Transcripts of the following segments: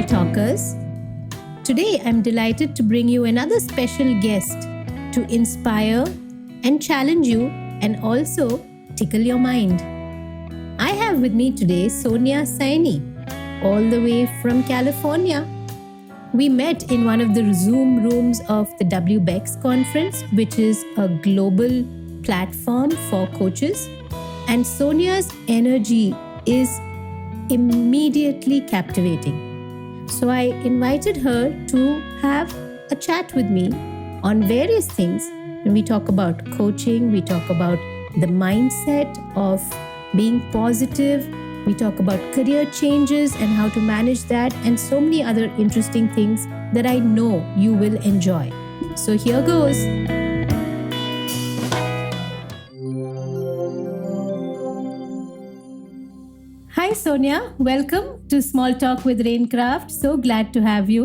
Small Talkers. Today, I'm delighted to bring you another special guest to inspire and challenge you and also tickle your mind. I have with me today Sonia Saini, all the way from California. We met in one of the Zoom rooms of the WBEX conference, which is a global platform for coaches. And Sonia's energy is immediately captivating. So I invited her to have a chat with me on various things. When we talk about coaching, we talk about the mindset of being positive, we talk about career changes and how to manage that, and so many other interesting things that I know you will enjoy. So here goes. Hi Sonia, welcome to Small Talk with RainKraft. So glad to have you.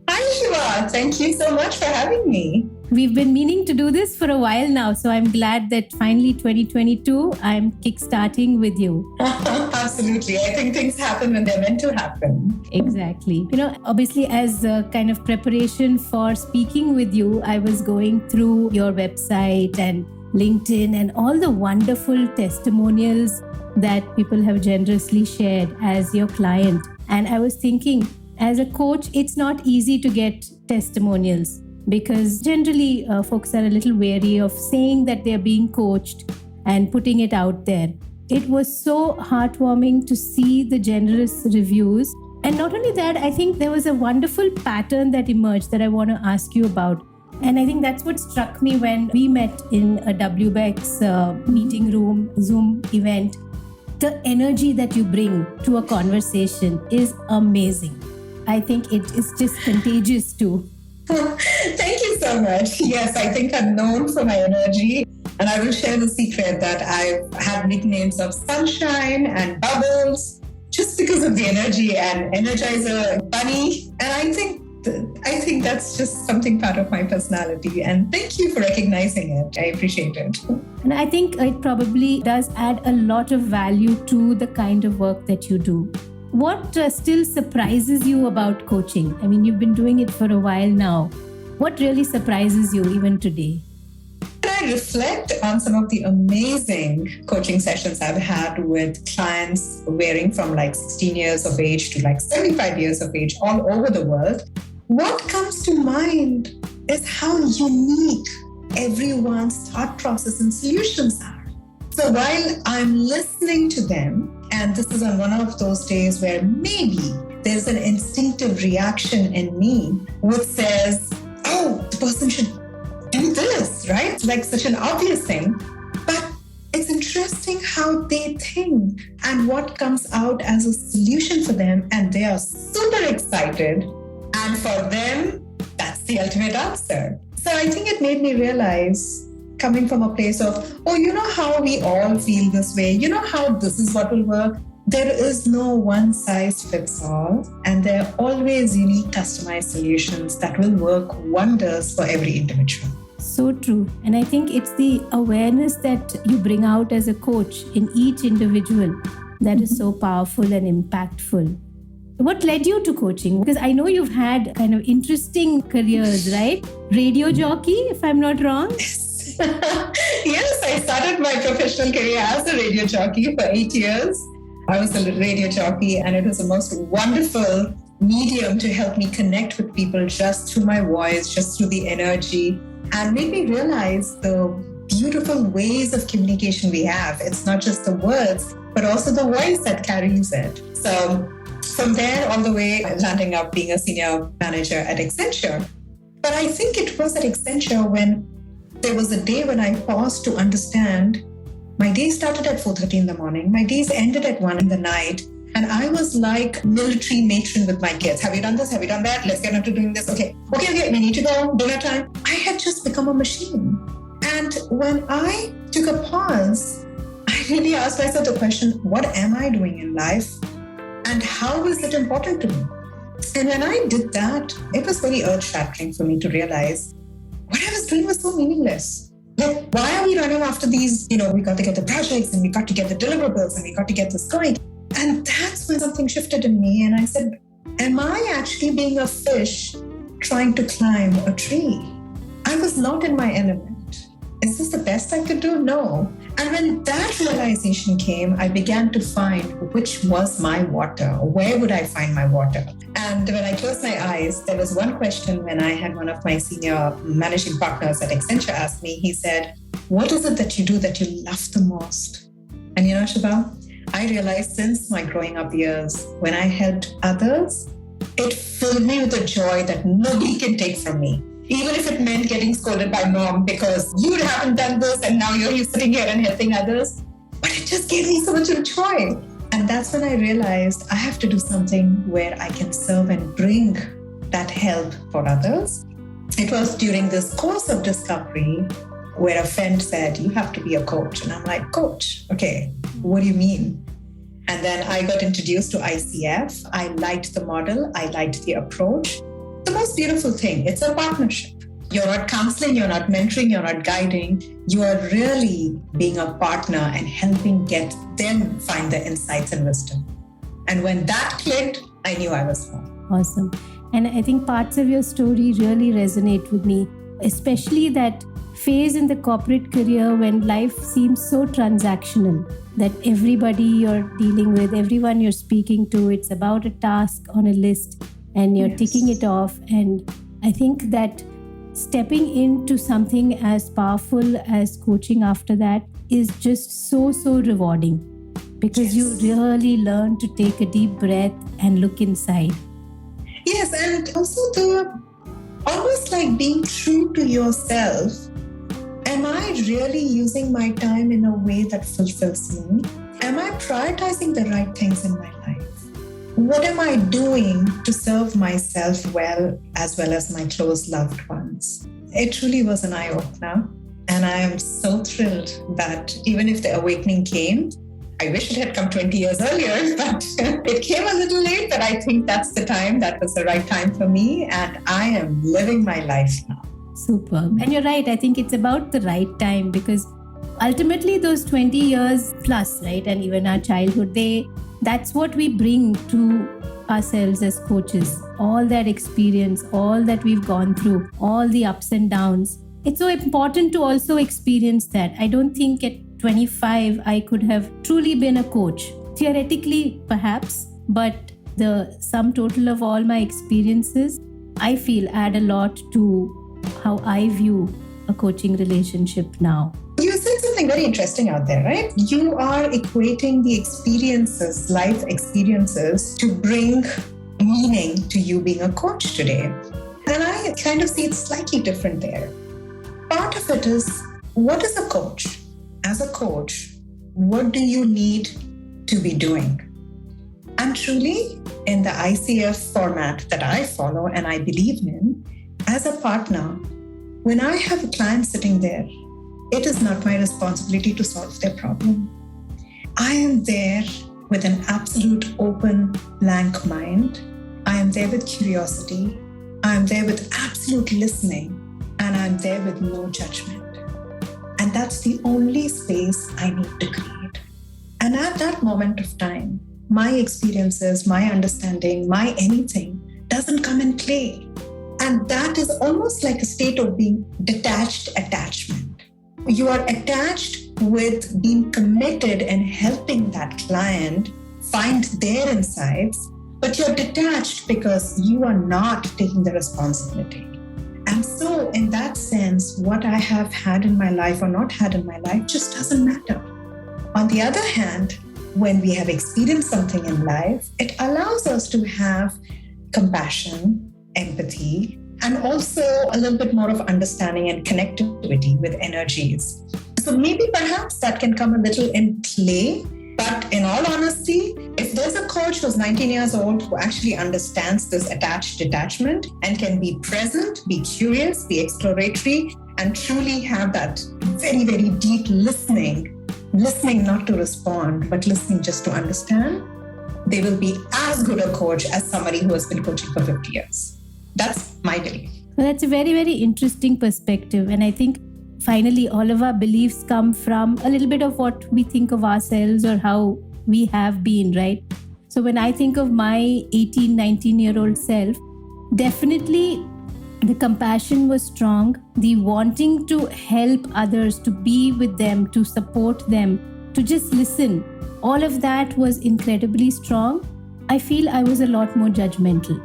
Hi Subha, thank you so much for having me. We've been meaning to do this for a while now, so I'm glad that finally 2022, I'm kickstarting with you. Absolutely. I think things happen when they're meant to happen. Exactly. Obviously, as a kind of preparation for speaking with you, I was going through your website and LinkedIn and all the wonderful testimonials that people have generously shared as your client. And I was thinking, as a coach, it's not easy to get testimonials because generally folks are a little wary of saying that they're being coached and putting it out there. It was so heartwarming to see the generous reviews. And not only that, I think there was a wonderful pattern that emerged that I want to ask you about. And I think that's what struck me when we met in a WBEX meeting room, Zoom event. The energy that you bring to a conversation is amazing. I think it is just contagious too. Thank you so much. Yes, I think I'm known for my energy. And I will share the secret that I've had nicknames of Sunshine and Bubbles just because of the energy and Energizer Bunny. And I think that's just something part of my personality. And thank you for recognizing it. I appreciate it. And I think it probably does add a lot of value to the kind of work that you do. What still surprises you about coaching? I mean, you've been doing it for a while now. What really surprises you even today? I reflect on some of the amazing coaching sessions I've had with clients varying from like 16 years of age to like 75 years of age all over the world. What comes to mind is how unique everyone's thought process and solutions are. So while I'm listening to them, and this is on one of those days where maybe there's an instinctive reaction in me which says, oh, the person should do this, right? It's like such an obvious thing. But it's interesting how they think and what comes out as a solution for them. And they are super excited. And for them, that's the ultimate answer. So I think it made me realize, coming from a place of, oh, you know how we all feel this way? You know how this is what will work? There is no one size fits all. And there are always unique customized solutions that will work wonders for every individual. So true. And I think it's the awareness that you bring out as a coach in each individual that is so powerful and impactful. What led you to coaching? Because I know you've had kind of interesting careers, right? Radio jockey, if I'm not wrong. Yes, I started my professional career as a radio jockey for 8 years. I was a radio jockey and it was the most wonderful medium to help me connect with people just through my voice, just through the energy, and made me realize the beautiful ways of communication we have. It's not just the words, but also the voice that carries it. So from there all the way landing up being a senior manager at Accenture. But I think it was at Accenture when there was a day when I paused to understand my day started at 4:30 in the morning. My days ended at 1 in the night. And I was like military matron with my kids. Have you done this? Have you done that? Let's get on to doing this. Okay. We need to go. Dinner time. I had just become a machine. And when I took a pause, I really asked myself the question, what am I doing in life? And how is it important to me? And when I did that, it was very earth-shattering for me to realize what I was doing was so meaningless. Like, why are we running after these, we got to get the projects and we got to get the deliverables and we got to get this going. And that's when something shifted in me. And I said, Am I actually being a fish trying to climb a tree? I was not in my element. Is this the best I could do? No. And when that realization came, I began to find which was my water. Where would I find my water? And when I closed my eyes, there was one question when I had one of my senior managing partners at Accenture ask me, he said, what is it that you do that you love the most? And you know, Subha, I realized since my growing up years, when I helped others, it filled me with a joy that nobody can take from me. Even if it meant getting scolded by mom because you haven't done this and now you're sitting here and helping others. But it just gave me so much of joy. And that's when I realized I have to do something where I can serve and bring that help for others. It was during this course of discovery where a friend said, you have to be a coach. And I'm like, coach? Okay, what do you mean? And then I got introduced to ICF. I liked the model. I liked the approach. The most beautiful thing, it's a partnership. You're not counseling, you're not mentoring, you're not guiding. You are really being a partner and helping get them find the insights and wisdom. And when that clicked, I knew I was home. Awesome. And I think parts of your story really resonate with me, especially that phase in the corporate career when life seems so transactional, that everybody you're dealing with, everyone you're speaking to, it's about a task on a list and you're ticking it off. And I think that stepping into something as powerful as coaching after that is just so rewarding, because you really learn to take a deep breath and look inside. Yes, and also almost like being true to yourself. Am I really using my time in a way that fulfills me? Am I prioritizing the right things in my life? What am I doing to serve myself well as my close loved ones? It truly was an eye-opener. And I am so thrilled that even if the awakening came, I wish it had come 20 years earlier, but it came a little late. But I think that's the time. That was the right time for me. And I am living my life now. Superb. And you're right. I think it's about the right time, because ultimately those 20 years plus, right? And even our childhood, that's what we bring to ourselves as coaches. All that experience, all that we've gone through, all the ups and downs. It's so important to also experience that. I don't think at 25, I could have truly been a coach. Theoretically, perhaps, but the sum total of all my experiences, I feel add a lot to how I view a coaching relationship now. You said something very interesting out there, right? You are equating the experiences, life experiences, to bring meaning to you being a coach today. And I kind of see it slightly different there. Part of it is, what is a coach? As a coach, what do you need to be doing? And truly, in the ICF format that I follow and I believe in, as a partner, when I have a client sitting there, it is not my responsibility to solve their problem. I am there with an absolute open, blank mind. I am there with curiosity. I am there with absolute listening. And I'm there with no judgment. And that's the only space I need to create. And at that moment of time, my experiences, my understanding, my anything doesn't come in play. And that is almost like a state of being detached attachment. You are attached with being committed and helping that client find their insights, but you're detached because you are not taking the responsibility. And so in that sense, what I have had in my life or not had in my life just doesn't matter. On the other hand, when we have experienced something in life, it allows us to have compassion, empathy, and also a little bit more of understanding and connectivity with energies. So maybe perhaps that can come a little in play. But in all honesty, if there's a coach who's 19 years old who actually understands this attached detachment and can be present, be curious, be exploratory, and truly have that very, very deep listening not to respond, but listening just to understand, they will be as good a coach as somebody who has been coaching for 50 years. That's my belief. Well, that's a very, very interesting perspective. And I think finally, all of our beliefs come from a little bit of what we think of ourselves or how we have been, right? So when I think of my 18, 19-year-old self, definitely the compassion was strong. The wanting to help others, to be with them, to support them, to just listen. All of that was incredibly strong. I feel I was a lot more judgmental.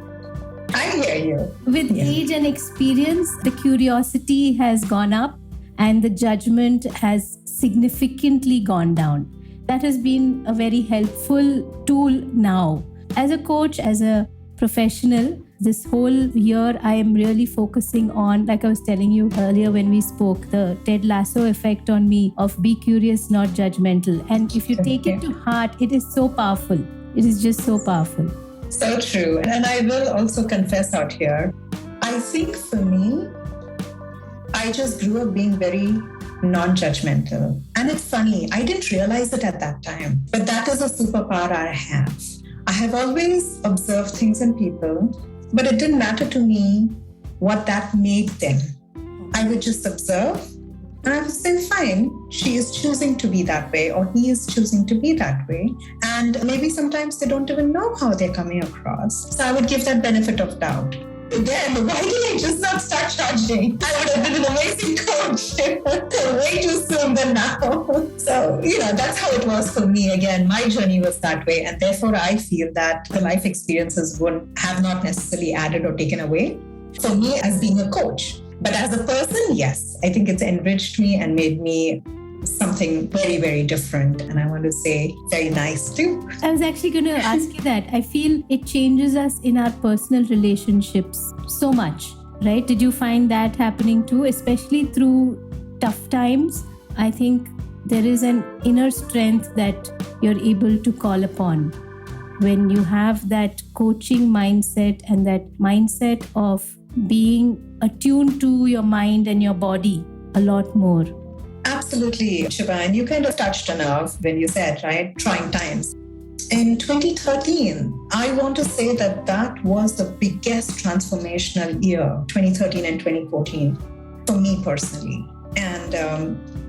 I hear you. With age and experience, the curiosity has gone up and the judgment has significantly gone down. That has been a very helpful tool now. As a coach, as a professional, this whole year I am really focusing on, like I was telling you earlier when we spoke, the Ted Lasso effect on me of be curious, not judgmental. And if you take it to heart, it is so powerful. It is just so powerful. So true. And I will also confess out here, I think for me, I just grew up being very non-judgmental. And it's funny, I didn't realize it at that time, but that is a superpower I have. I have always observed things in people, but it didn't matter to me what that made them. I would just observe and I would say, fine, she is choosing to be that way or he is choosing to be that way. And maybe sometimes they don't even know how they're coming across. So I would give that benefit of doubt. Then why did I just not start charging? I would have been an amazing coach way too soon than now. So, that's how it was for me. Again, my journey was that way. And therefore, I feel that the life experiences would have not necessarily added or taken away for me as being a coach. But as a person, yes, I think it's enriched me and made me something very, very different. And I want to say very nice too. I was actually going to ask you that. I feel it changes us in our personal relationships so much, right? Did you find that happening too, especially through tough times? I think there is an inner strength that you're able to call upon when you have that coaching mindset and that mindset of being attuned to your mind and your body a lot more. Absolutely, Subha. And you kind of touched a nerve when you said, right, trying times. In 2013, I want to say that was the biggest transformational year, 2013 and 2014, for me personally. And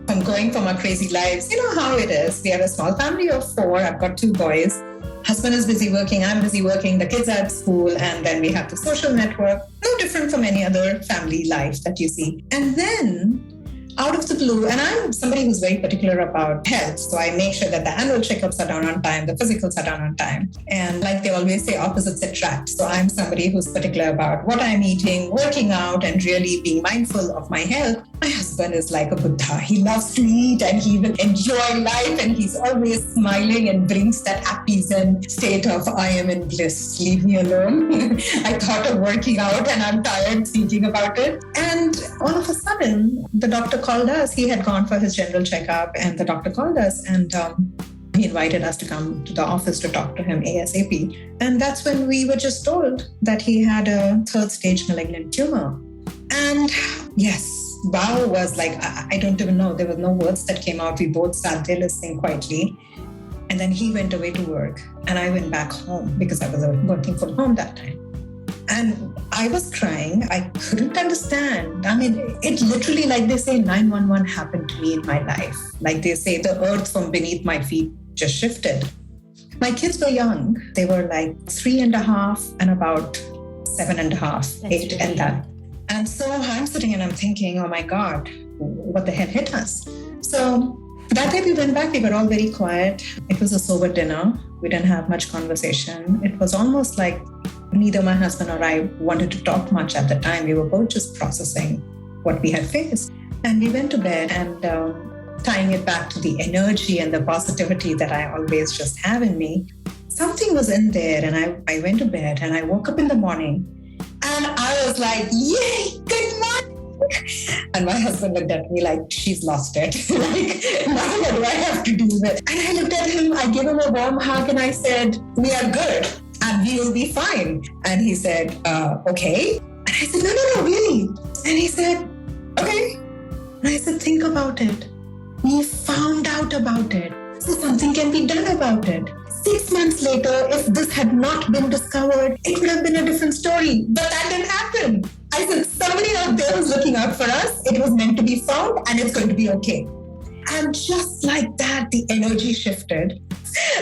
from going from our crazy lives, you know how it is. We have a small family of 4. I've got 2 boys. Husband is busy working, I'm busy working, the kids are at school, and then we have the social network. No different from any other family life that you see. And then out of the blue, and I'm somebody who's very particular about health, so I make sure that the annual checkups are done on time, the physicals are done on time. And like they always say, opposites attract. So I'm somebody who's particular about what I'm eating, working out, and really being mindful of my health. My husband is like a Buddha. He loves to eat and he will enjoy life and he's always smiling and brings that happy zen state of I am in bliss, leave me alone. I thought of working out and I'm tired thinking about it. And all of a sudden, the doctor called us. He had gone for his general checkup and the doctor called us and he invited us to come to the office to talk to him ASAP. And that's when we were just told that he had a 3rd stage malignant tumor. And yes, wow was like, I don't even know. There were no words that came out. We both sat there listening quietly. And then he went away to work and I went back home because I was working from home that time. And I was crying. I couldn't understand. I mean, it literally, like they say, 911 happened to me in my life. Like they say, the earth from beneath my feet just shifted. My kids were young. They were like 3.5 and about 7.5, 8 and that. And so I'm sitting and I'm thinking, oh my God, what the hell hit us? So that day we went back, we were all very quiet. It was a sober dinner. We didn't have much conversation. It was almost like neither my husband or I wanted to talk much at the time. We were both just processing what we had faced. And we went to bed and tying it back to the energy and the positivity that I always just have in me, something was in there and I went to bed and I woke up in the morning and I was like, yay, good morning. And my husband looked at me like, she's lost it. Like, now what do I have to do with? And I looked at him, I gave him a warm hug and I said, we are good and we will be fine. And he said, okay. And I said, no, really. And he said, okay. And I said, think about it. We found out about it. So something can be done about it. 6 months later, if this had not been discovered, it would have been a different story. But that didn't happen. I said, somebody out there was looking out for us. It was meant to be found and it's going to be okay. And just like that, the energy shifted.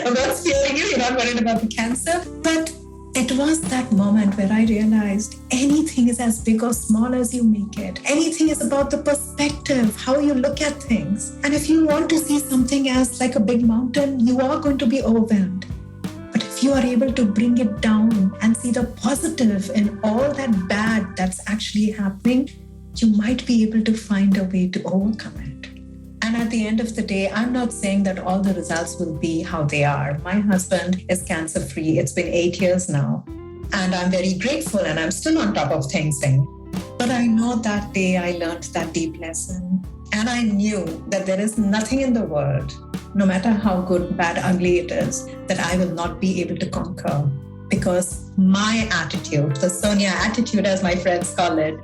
about sparing you. You're not worried about the cancer. But it was that moment where I realized anything is as big or small as you make it. Anything is about the perspective, how you look at things. And if you want to see something as like a big mountain, you are going to be overwhelmed. But if you are able to bring it down and see the positive in all that bad that's actually happening, you might be able to find a way to overcome it. And at the end of the day, I'm not saying that all the results will be how they are. My husband is cancer-free. It's been 8 years now. And I'm very grateful and I'm still on top of things. But I know that day I learned that deep lesson. And I knew that there is nothing in the world, no matter how good, bad, ugly it is, that I will not be able to conquer. Because my attitude, the Sonia attitude as my friends call it,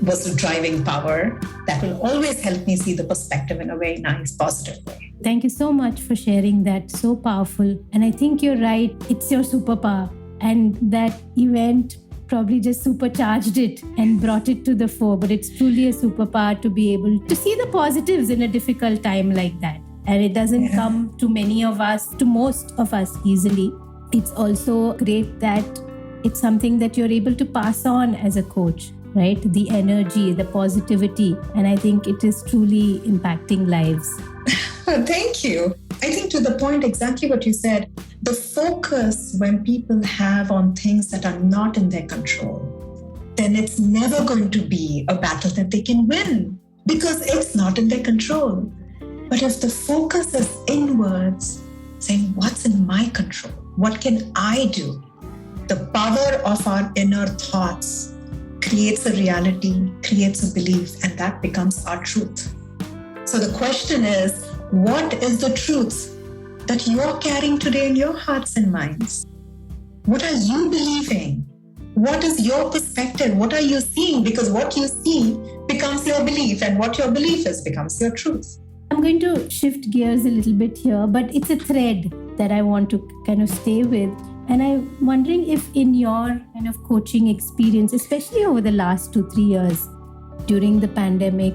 was the driving power that will always help me see the perspective in a very nice, positive way. Thank you so much for sharing that. So powerful. And I think you're right. It's your superpower. And that event probably just supercharged it and brought it to the fore. But it's truly a superpower to be able to see the positives in a difficult time like that. And it doesn't come to many of us, to most of us easily. It's also great that it's something that you're able to pass on as a coach. Right? The energy, the positivity. And I think it is truly impacting lives. Thank you. I think to the point, exactly what you said, the focus when people have on things that are not in their control, then it's never going to be a battle that they can win because it's not in their control. But if the focus is inwards, saying, what's in my control? What can I do? The power of our inner thoughts creates a reality, creates a belief, and that becomes our truth. So the question is, what is the truth that you're carrying today in your hearts and minds? What are you believing? What is your perspective? What are you seeing? Because what you see becomes your belief, and what your belief is becomes your truth. I'm going to shift gears a little bit here, but it's a thread that I want to kind of stay with. And I'm wondering if in your kind of coaching experience, especially over the last 2-3 years during the pandemic,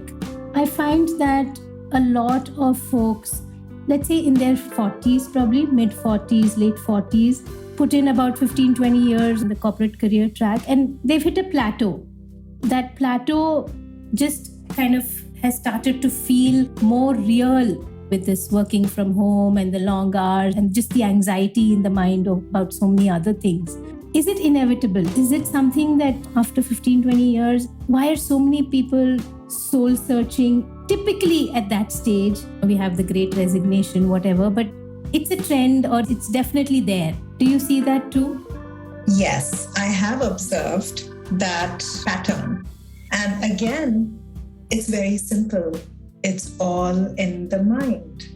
I find that a lot of folks, let's say in their 40s, probably mid 40s, late 40s, put in about 15-20 years in the corporate career track and they've hit a plateau. That plateau just kind of has started to feel more real with this working from home and the long hours and just the anxiety in the mind about so many other things. Is it inevitable? Is it something that after 15-20 years, why are so many people soul searching? Typically at that stage, we have the great resignation, whatever, but it's a trend or it's definitely there. Do you see that too? Yes, I have observed that pattern. And again, it's very simple. It's all in the mind.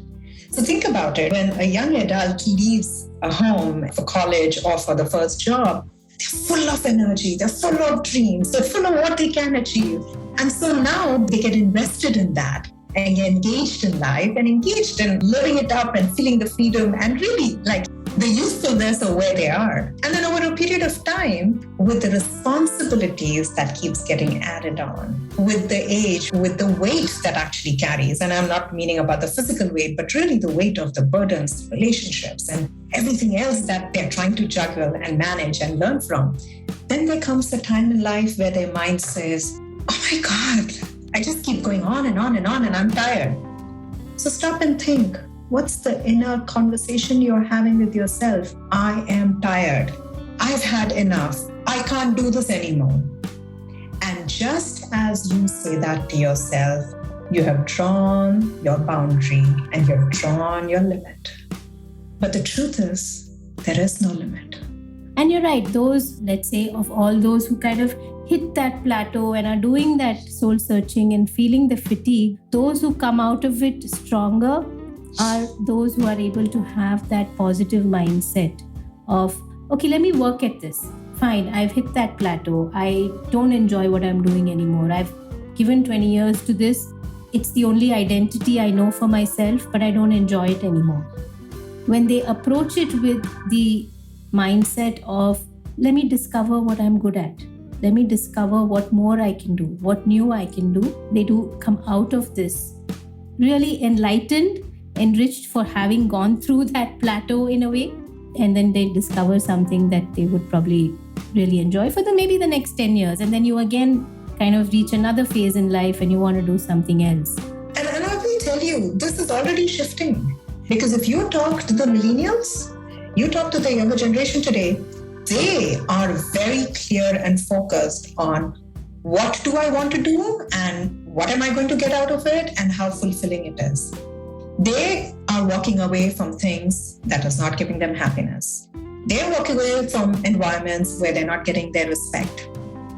So think about it. When a young adult leaves a home for college or for the first job, they're full of energy, they're full of dreams, they're full of what they can achieve. And so now they get invested in that and get engaged in life and engaged in living it up and feeling the freedom and really like the usefulness of where they are. And then over a period of time, with the responsibilities that keeps getting added on, with the age, with the weight that actually carries, and I'm not meaning about the physical weight, but really the weight of the burdens, relationships, and everything else that they're trying to juggle and manage and learn from, then there comes a time in life where their mind says, oh my God, I just keep going on and on and on and I'm tired. So stop and think. What's the inner conversation you're having with yourself? I am tired. I've had enough. I can't do this anymore. And just as you say that to yourself, you have drawn your boundary and you've drawn your limit. But the truth is, there is no limit. And you're right, those, let's say, of all those who kind of hit that plateau and are doing that soul searching and feeling the fatigue, those who come out of it stronger are those who are able to have that positive mindset of, okay, let me work at this. Fine, I've hit that plateau. I don't enjoy what I'm doing anymore. I've given 20 years to this. It's the only identity I know for myself, but I don't enjoy it anymore. When they approach it with the mindset of, let me discover what I'm good at. Let me discover what more I can do, what new I can do. They do come out of this really enlightened enriched for having gone through that plateau in a way. And then they discover something that they would probably really enjoy for maybe the next 10 years. And then you again kind of reach another phase in life and you want to do something else. And I will tell you, this is already shifting. Because if you talk to the millennials, you talk to the younger generation today, they are very clear and focused on what do I want to do and what am I going to get out of it and how fulfilling it is. They are walking away from things that is not giving them happiness. They're walking away from environments where they're not getting their respect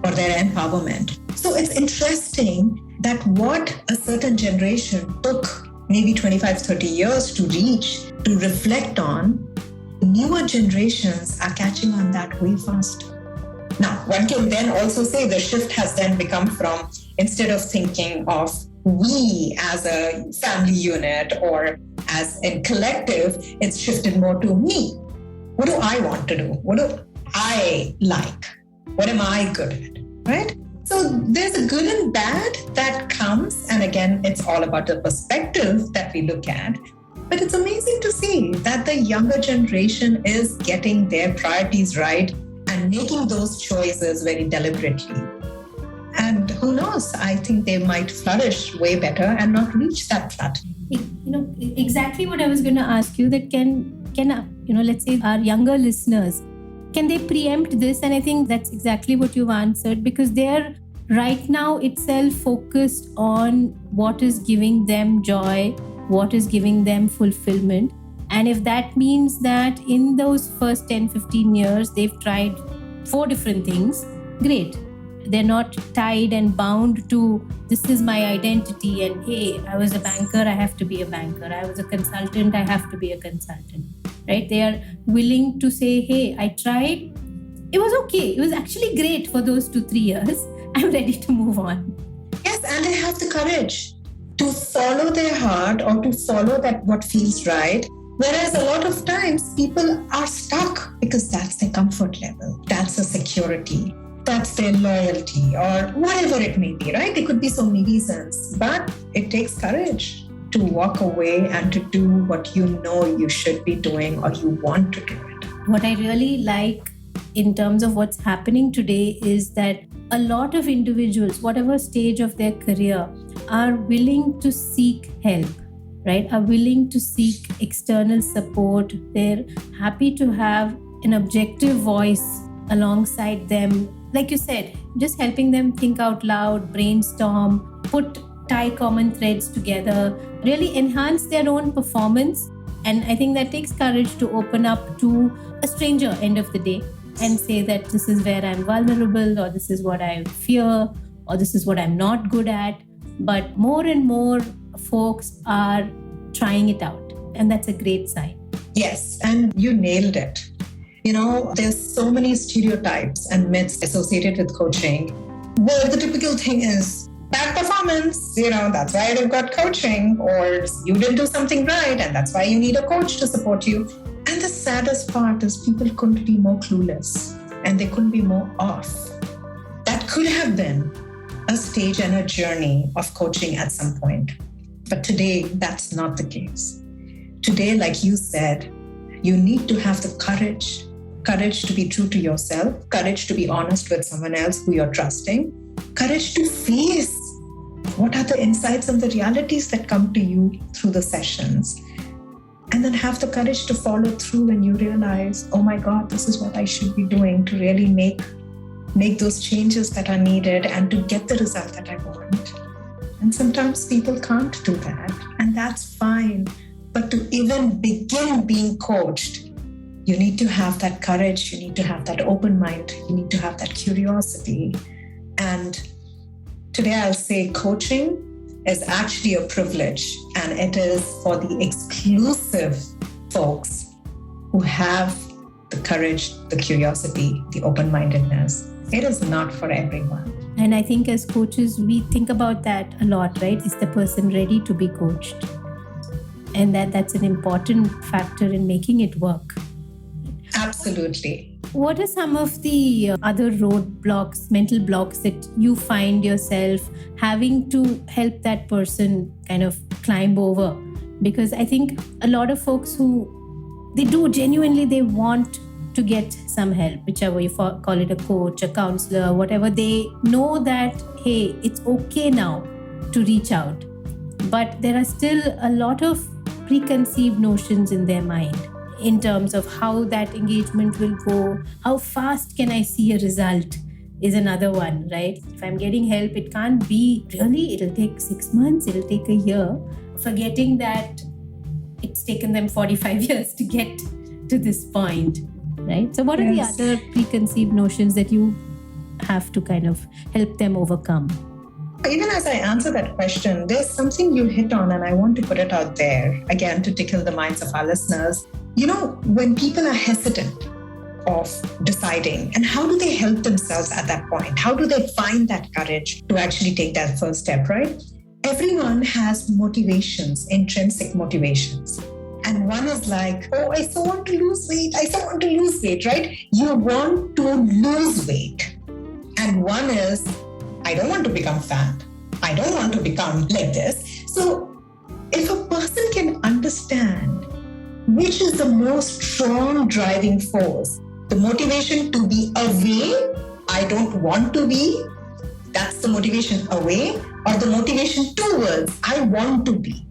or their empowerment. So it's interesting that what a certain generation took maybe 25, 30 years to reach, to reflect on, newer generations are catching on that way faster. Now, one can then also say the shift has then become from, instead of thinking of we as a family unit or as a collective, it's shifted more to me. What do I want to do? What do I like? What am I good at, right? So there's a good and bad that comes. And again, it's all about the perspective that we look at. But it's amazing to see that the younger generation is getting their priorities right and making those choices very deliberately. And who knows, I think they might flourish way better and not reach that plateau. Exactly what I was going to ask you, that can let's say our younger listeners, can they preempt this? And I think that's exactly what you've answered, because they're right now itself focused on what is giving them joy, what is giving them fulfillment. And if that means that in those first 10, 15 years, they've tried 4 different things, great. They're not tied and bound to this is my identity and hey, I was a banker, I have to be a banker. I was a consultant, I have to be a consultant, right? They are willing to say, hey, I tried. It was okay. It was actually great for those 2-3 years. I'm ready to move on. Yes, and they have the courage to follow their heart or to follow that what feels right. Whereas a lot of times people are stuck because that's their comfort level. That's a security. That's their loyalty or whatever it may be, right? There could be so many reasons, but it takes courage to walk away and to do what you know you should be doing or you want to do it. What I really like in terms of what's happening today is that a lot of individuals, whatever stage of their career, are willing to seek help, right? Are willing to seek external support. They're happy to have an objective voice alongside them. Like you said, just helping them think out loud, brainstorm, tie common threads together, really enhance their own performance. And I think that takes courage to open up to a stranger end of the day and say that this is where I'm vulnerable, or this is what I fear, or this is what I'm not good at. But more and more folks are trying it out. And that's a great sign. Yes, and you nailed it. There's so many stereotypes and myths associated with coaching, where the typical thing is bad performance, that's why they've got coaching, or you didn't do something right and that's why you need a coach to support you. And the saddest part is people couldn't be more clueless and they couldn't be more off. That could have been a stage and a journey of coaching at some point. But today, that's not the case. Today, like you said, you need to have the courage to be true to yourself, courage to be honest with someone else who you're trusting, courage to face what are the insights and the realities that come to you through the sessions. And then have the courage to follow through when you realize, oh my God, this is what I should be doing to really make those changes that are needed and to get the result that I want. And sometimes people can't do that, and that's fine. But to even begin being coached, you need to have that courage, you need to have that open mind, you need to have that curiosity. And today I'll say coaching is actually a privilege, and it is for the exclusive folks who have the courage, the curiosity, the open-mindedness. It is not for everyone. And I think as coaches, we think about that a lot, right? Is the person ready to be coached? And that's an important factor in making it work. Absolutely. What are some of the other roadblocks, mental blocks that you find yourself having to help that person kind of climb over Because I think a lot of folks they want to get some help, whichever you call it, a coach, a counselor, whatever. They know that, hey, it's okay now to reach out. But there are still a lot of preconceived notions in their mind in terms of how that engagement will go, how fast can I see a result is another one, right? If I'm getting help, it can't be really, it'll take 6 months, it'll take a year, forgetting that it's taken them 45 years to get to this point, right? So what are the other preconceived notions that you have to kind of help them overcome? Even as I answer that question, there's something you hit on, and I want to put it out there again to tickle the minds of our listeners. When people are hesitant of deciding, and how do they help themselves at that point? How do they find that courage to actually take that first step, right? Everyone has motivations, intrinsic motivations. And one is like, oh, I so want to lose weight, right? You want to lose weight. And one is, I don't want to become fat. I don't want to become like this. So if a person can understand which is the most strong driving force, the motivation to be away, I don't want to be, that's the motivation away, or the motivation towards, I want to be.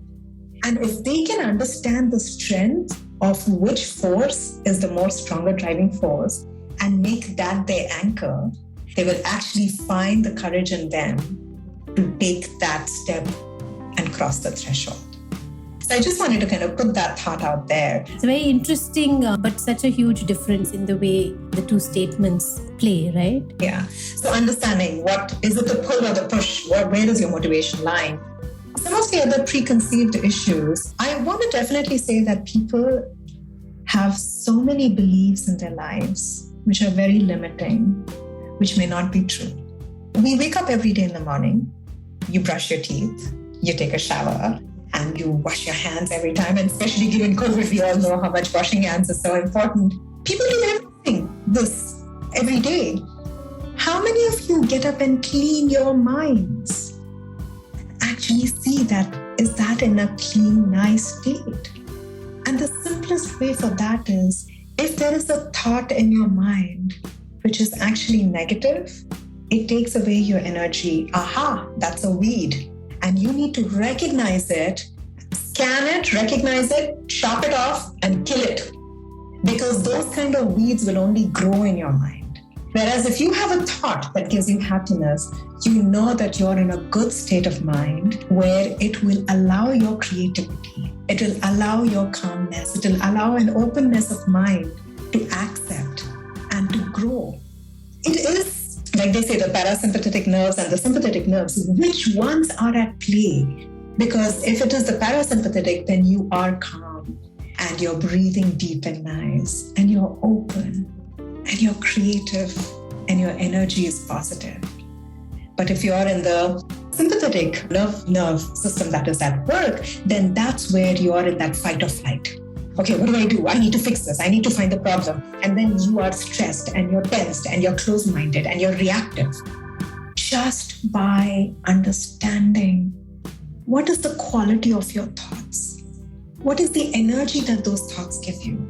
And if they can understand the strength of which force is the more stronger driving force and make that their anchor, they will actually find the courage in them to take that step and cross the threshold. So I just wanted to kind of put that thought out there. It's very interesting, but such a huge difference in the way the two statements play, right? Yeah. So understanding what is it, the pull or the push? Where does your motivation lie? Some of the other preconceived issues, I want to definitely say that people have so many beliefs in their lives which are very limiting, which may not be true. We wake up every day in the morning, you brush your teeth, you take a shower, and you wash your hands every time. And especially given COVID, we all know how much washing hands is so important. People do everything this every day. How many of you get up and clean your minds? Actually see that, is that in a clean, nice state? And the simplest way for that is, if there is a thought in your mind which is actually negative, it takes away your energy. Aha, that's a weed. And you need to recognize it, scan it, recognize it, chop it off, and kill it. Because those kind of weeds will only grow in your mind. Whereas if you have a thought that gives you happiness, you know that you're in a good state of mind where it will allow your creativity, it will allow your calmness, it will allow an openness of mind to accept and to grow. It is, like they say, the parasympathetic nerves and the sympathetic nerves, which ones are at play? Because if it is the parasympathetic, then you are calm and you're breathing deep and nice and you're open and you're creative and your energy is positive. But if you're in the sympathetic nerve system that is at work, then that's where you are in that fight or flight. Okay, what do? I need to fix this. I need to find the problem. And then you are stressed and you're tensed and you're closed-minded and you're reactive. Just by understanding what is the quality of your thoughts, what is the energy that those thoughts give you.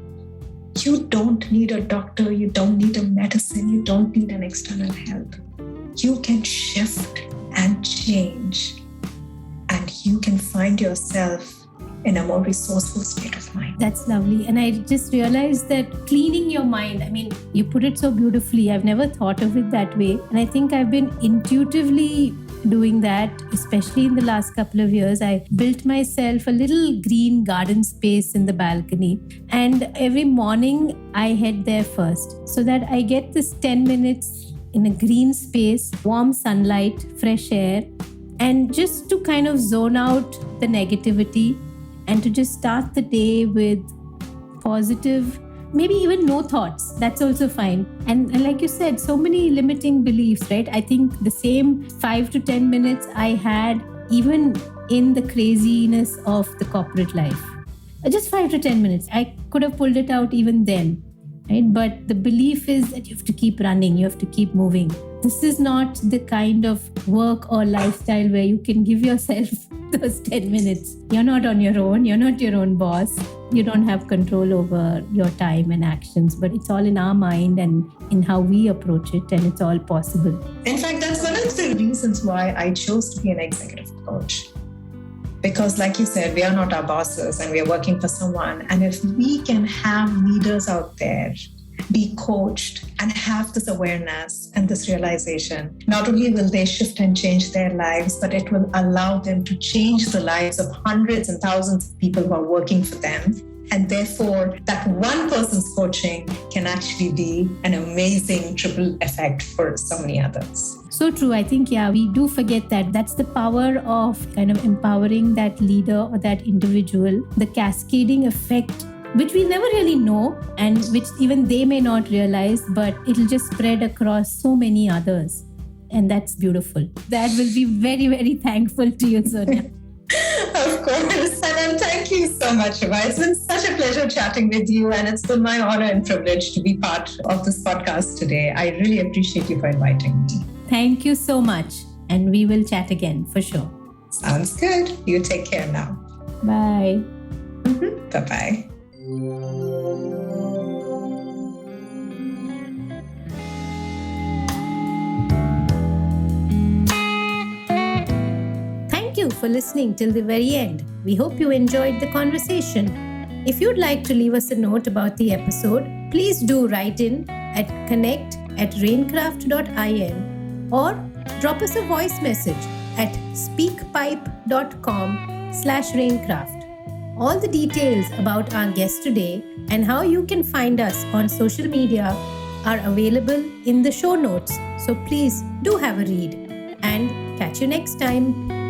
You don't need a doctor, you don't need a medicine, you don't need an external help. You can shift and change, and you can find yourself in a more resourceful state of mind. That's lovely. And I just realized that cleaning your mind, I mean, you put it so beautifully. I've never thought of it that way. And I think I've been intuitively doing that, especially in the last couple of years. I built myself a little green garden space in the balcony. And every morning I head there first so that I get this 10 minutes in a green space, warm sunlight, fresh air, and just to kind of zone out the negativity and to just start the day with positive, maybe even no thoughts. That's also fine. And like you said, so many limiting beliefs, right? I think the same 5 to 10 minutes I had even in the craziness of the corporate life. Just 5 to 10 minutes. I could have pulled it out even then. right? But the belief is that you have to keep running, you have to keep moving. This is not the kind of work or lifestyle where you can give yourself those 10 minutes. You're not on your own. You're not your own boss. You don't have control over your time and actions, but it's all in our mind and in how we approach it, and it's all possible. In fact, that's one of the reasons why I chose to be an executive coach. Because like you said, we are not our bosses and we are working for someone. And if we can have leaders out there be coached and have this awareness and this realization, not only will they shift and change their lives, but it will allow them to change the lives of hundreds and thousands of people who are working for them. And therefore, that one person's coaching can actually be an amazing triple effect for so many others. So true. I think, we do forget that. That's the power of kind of empowering that leader or that individual, the cascading effect, which we never really know and which even they may not realize, but it'll just spread across so many others. And that's beautiful. That will be very, very thankful to you, Sonia. Of course. And thank you so much, Subha. It's been such a pleasure chatting with you. And it's been my honor and privilege to be part of this podcast today. I really appreciate you for inviting me. Thank you so much. And we will chat again for sure. Sounds good. You take care now. Bye. Bye-bye. Thank you for listening till the very end. We hope you enjoyed the conversation. If you'd like to leave us a note about the episode, please do write in at connect@rainkraft.in or drop us a voice message at speakpipe.com/rainkraft. All the details about our guest today and how you can find us on social media are available in the show notes. So please do have a read and catch you next time.